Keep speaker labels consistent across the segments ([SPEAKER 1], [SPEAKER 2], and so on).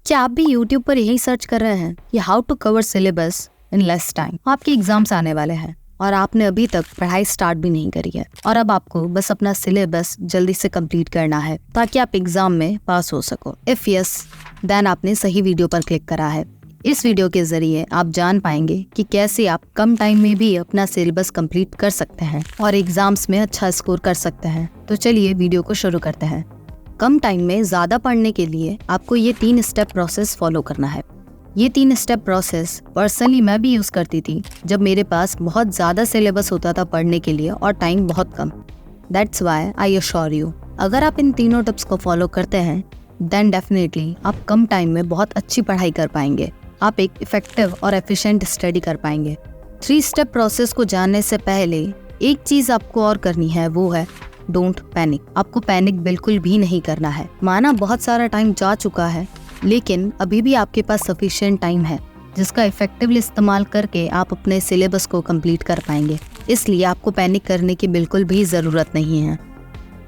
[SPEAKER 1] क्या आप भी YouTube पर यही सर्च कर रहे हैं कि how to cover syllabus in less time? आपके एग्जाम्स आने वाले हैं और आपने अभी तक पढ़ाई स्टार्ट भी नहीं करी है और अब आपको बस अपना सिलेबस जल्दी से कंप्लीट करना है ताकि आप एग्जाम में पास हो सको। इफ यस, देन आपने सही वीडियो पर क्लिक करा है। इस वीडियो के जरिए आप जान पाएंगे कि कैसे आप कम टाइम में भी अपना सिलेबस कंप्लीट कर सकते हैं और एग्जाम्स में अच्छा स्कोर कर सकते हैं। तो चलिए वीडियो को शुरू करते हैं। कम टाइम में ज़्यादा पढ़ने के लिए आपको ये 3 स्टेप प्रोसेस फॉलो करना है। ये 3 स्टेप प्रोसेस पर्सनली मैं भी यूज़ करती थी जब मेरे पास बहुत ज़्यादा सिलेबस होता था पढ़ने के लिए और टाइम बहुत कम। That's why I assure you, अगर आप इन तीनों टिप्स को फॉलो करते हैं देन डेफिनेटली आप कम टाइम में बहुत अच्छी पढ़ाई कर पाएंगे। आप एक इफेक्टिव और एफिशिएंट स्टडी कर पाएंगे। 3 स्टेप प्रोसेस को जानने से पहले एक चीज़ आपको और करनी है, वो है डोंट पैनिक। आपको पैनिक बिल्कुल भी नहीं करना है। माना बहुत सारा टाइम जा चुका है, लेकिन अभी भी आपके पास सफिशिएंट टाइम है जिसका इफेक्टिवली इस्तेमाल करके आप अपने सिलेबस को कंप्लीट कर पाएंगे। इसलिए आपको पैनिक करने की बिल्कुल भी ज़रूरत नहीं है।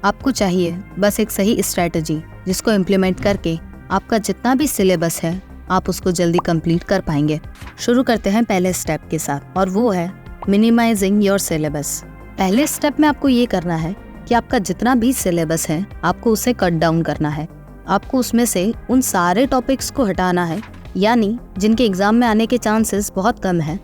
[SPEAKER 1] आपको चाहिए बस एक सही स्ट्रैटेजी जिसको इम्प्लीमेंट करके आपका जितना भी सिलेबस है आप उसको जल्दी कंप्लीट कर पाएंगे। शुरू करते हैं पहले स्टेप के साथ और वो है मिनिमाइजिंग योर सिलेबस। पहले स्टेप में आपको ये करना है कि आपका जितना भी सिलेबस है आपको उसे कट डाउन करना है। आपको उसमें से उन सारे टॉपिक्स को हटाना है, यानी जिनके एग्जाम में आने के चांसेस बहुत कम है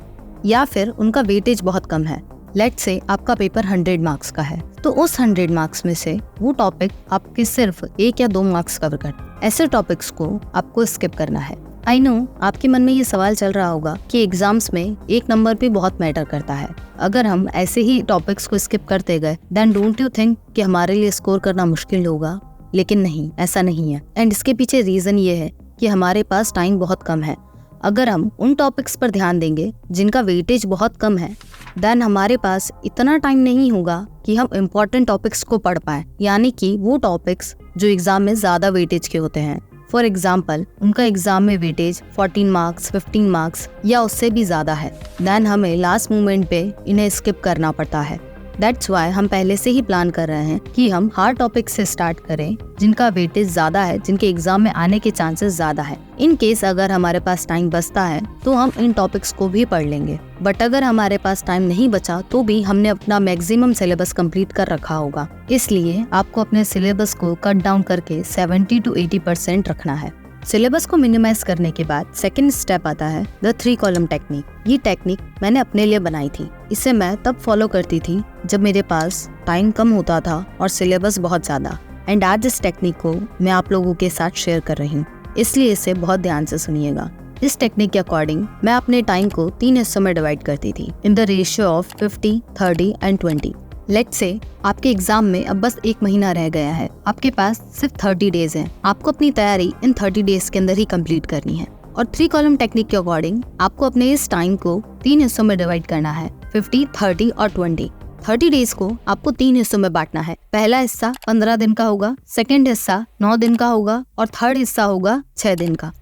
[SPEAKER 1] या फिर उनका वेटेज बहुत कम है। लेट्स से आपका पेपर 100 मार्क्स का है, तो उस 100 मार्क्स में से वो टॉपिक आपके सिर्फ 1 या 2 मार्क्स कवर कर, ऐसे टॉपिक्स को आपको स्किप करना है। आई नो आपके मन में ये सवाल चल रहा होगा कि एग्जाम्स में 1 नंबर भी बहुत मैटर करता है। अगर हम ऐसे ही टॉपिक्स को स्किप करते गए देन डोंट यू थिंक कि हमारे लिए स्कोर करना मुश्किल होगा? लेकिन नहीं, ऐसा नहीं है। एंड इसके पीछे रीजन ये है कि हमारे पास टाइम बहुत कम है। अगर हम उन टॉपिक्स पर ध्यान देंगे जिनका वेटेज बहुत कम है देन हमारे पास इतना टाइम नहीं होगा कि हम इम्पोर्टेंट टॉपिक्स को पढ़ पाए, यानी कि वो टॉपिक्स जो एग्जाम में ज्यादा वेटेज के होते हैं। फॉर एग्जाम्पल, उनका एग्जाम में वेटेज 14 मार्क्स, 15 मार्क्स या उससे भी ज़्यादा है, देन हमें लास्ट मोमेंट पे इन्हें स्किप करना पड़ता है। दैट्स वाई हम पहले से ही प्लान कर रहे हैं कि हम हार्ड टॉपिक से स्टार्ट करें जिनका वेटेज ज़्यादा है, जिनके एग्जाम में आने के चांसेस ज़्यादा है। इन केस अगर हमारे पास टाइम बचता है तो हम इन टॉपिक्स को भी पढ़ लेंगे, बट अगर हमारे पास टाइम नहीं बचा तो भी हमने अपना मैक्सिमम सिलेबस कंप्लीट कर रखा होगा। इसलिए आपको अपने सिलेबस को कट डाउन करके 70 to 80% रखना है। सिलेबस को मिनिमाइज करने के बाद सेकंड स्टेप आता है द 3 कॉलम टेक्निक। ये टेक्निक मैंने अपने लिए बनाई थी। इसे मैं तब फॉलो करती थी जब मेरे पास टाइम कम होता था और सिलेबस बहुत ज्यादा। एंड आज इस टेक्निक को मैं आप लोगों के साथ शेयर कर रही हूँ, इसलिए इसे बहुत ध्यान से सुनिएगा। इस टेक्निक के अकॉर्डिंग मैं अपने टाइम को 3 हिस्सों में डिवाइड करती थी in the ratio of 50, 30 and 20। Let's say आपके एग्जाम में अब बस 1 महीना रह गया है, आपके पास सिर्फ 30 डेज हैं। आपको अपनी तैयारी इन 30 डेज के अंदर ही कंप्लीट करनी है और 3 कॉलम टेक्निक के अकॉर्डिंग आपको अपने इस टाइम को 3 हिस्सों में डिवाइड करना है, 50, 30 और 20। 30 डेज को आपको 3 हिस्सों में बांटना है। पहला हिस्सा 15 दिन का होगा, सेकेंड हिस्सा 9 दिन का होगा और थर्ड हिस्सा होगा 6 दिन का।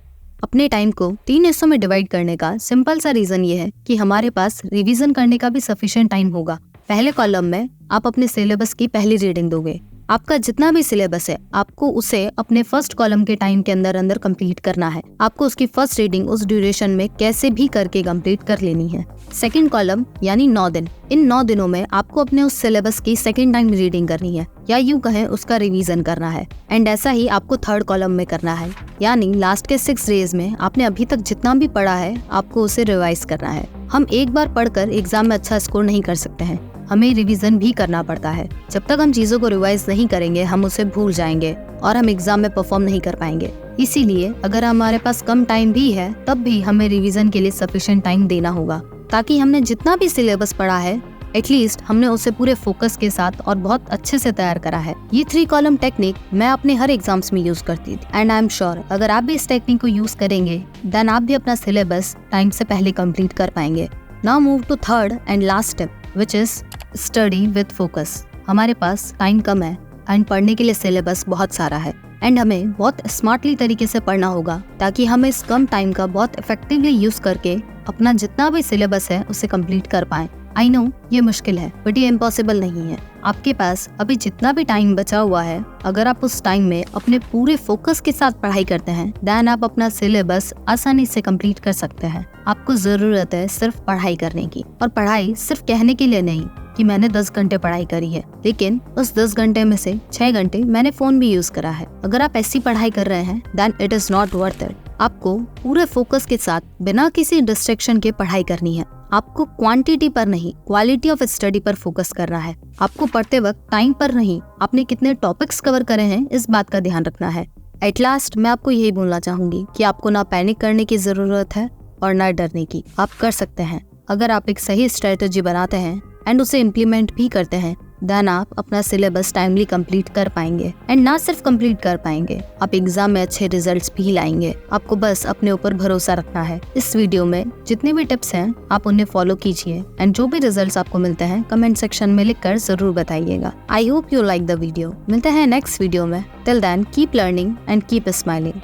[SPEAKER 1] अपने टाइम को 3 हिस्सों में डिवाइड करने का सिंपल सा रीजन ये है कि हमारे पास रिवीजन करने का भी सफिशिएंट टाइम होगा। पहले कॉलम में आप अपने सिलेबस की पहली रीडिंग दोगे। आपका जितना भी सिलेबस है आपको उसे अपने फर्स्ट कॉलम के टाइम के अंदर अंदर कंप्लीट करना है। आपको उसकी फर्स्ट रीडिंग उस ड्यूरेशन में कैसे भी करके कंप्लीट कर लेनी है। सेकंड कॉलम यानी 9 दिन, इन 9 दिनों में आपको अपने उस सिलेबस की सेकंड टाइम रीडिंग करनी है या यूं कहें उसका रिवीजन करना है। एंड ऐसा ही आपको थर्ड कॉलम में करना है, यानी लास्ट के 6 डेज में आपने अभी तक जितना भी पढ़ा है आपको उसे रिवाइज करना है। हम एक बार पढ़कर एग्जाम में अच्छा स्कोर नहीं कर सकते हैं, हमें रिवीजन भी करना पड़ता है। जब तक हम चीजों को रिवाइज नहीं करेंगे हम उसे भूल जाएंगे और हम एग्जाम में परफॉर्म नहीं कर पाएंगे। इसीलिए अगर हमारे पास कम टाइम भी है तब भी हमें रिवीजन के लिए सफिशिएंट टाइम देना होगा, ताकि हमने जितना भी सिलेबस पढ़ा है एटलीस्ट हमने उसे पूरे फोकस के साथ और बहुत अच्छे से तैयार करा है। ये 3 कॉलम टेक्निक मैं अपने हर एग्जाम्स में यूज करती थी एंड आई एम श्योर अगर आप भी इस टेक्निक को यूज करेंगे देन आप भी अपना सिलेबस टाइम से पहले कंप्लीट कर पाएंगे। Now move to third and last step which is study with focus. हमारे पास टाइम कम है एंड पढ़ने के लिए सिलेबस बहुत सारा है एंड हमें बहुत स्मार्टली तरीके से पढ़ना होगा ताकि हम इस कम टाइम का बहुत इफेक्टिवली यूज करके अपना जितना भी सिलेबस है उसे कंप्लीट कर पाएं। आई नो ये मुश्किल है, बट ये इम्पॉसिबल नहीं है। आपके पास अभी जितना भी टाइम बचा हुआ है, अगर आप उस टाइम में अपने पूरे फोकस के साथ पढ़ाई करते हैं, देन आप अपना सिलेबस आसानी से कंप्लीट कर सकते हैं। आपको जरूरत है सिर्फ पढ़ाई करने की, और पढ़ाई सिर्फ कहने के लिए नहीं कि मैंने 10 घंटे पढ़ाई करी है, लेकिन उस 10 घंटे में से 6 घंटे मैंने फोन भी यूज करा है। अगर आप ऐसी पढ़ाई कर रहे हैं, then it is not worth it. आपको पूरे फोकस के साथ बिना किसी डिस्ट्रैक्शन के पढ़ाई करनी है। आपको क्वांटिटी पर नहीं, क्वालिटी ऑफ स्टडी पर फोकस करना है। आपको पढ़ते वक्त टाइम पर नहीं, आपने कितने टॉपिक्स कवर करे हैं, इस बात का ध्यान रखना है। एट लास्ट मैं आपको यही बोलना चाहूंगी कि आपको ना पैनिक करने की जरूरत है और ना डरने की। आप कर सकते हैं। अगर आप एक सही स्ट्रेटेजी बनाते हैं एंड उसे इम्प्लीमेंट भी करते हैं, देन आप अपना सिलेबस टाइमली कंप्लीट कर पाएंगे। एंड ना सिर्फ कंप्लीट कर पाएंगे, आप एग्जाम में अच्छे रिजल्ट्स भी लाएंगे। आपको बस अपने ऊपर भरोसा रखना है। इस वीडियो में जितने भी टिप्स हैं, आप उन्हें फॉलो कीजिए एंड जो भी रिजल्ट्स आपको मिलते हैं कमेंट सेक्शन में लिखकर जरूर बताइएगा। I hope you like the video. मिलते हैं नेक्स्ट वीडियो में। Till then keep learning and keep smiling.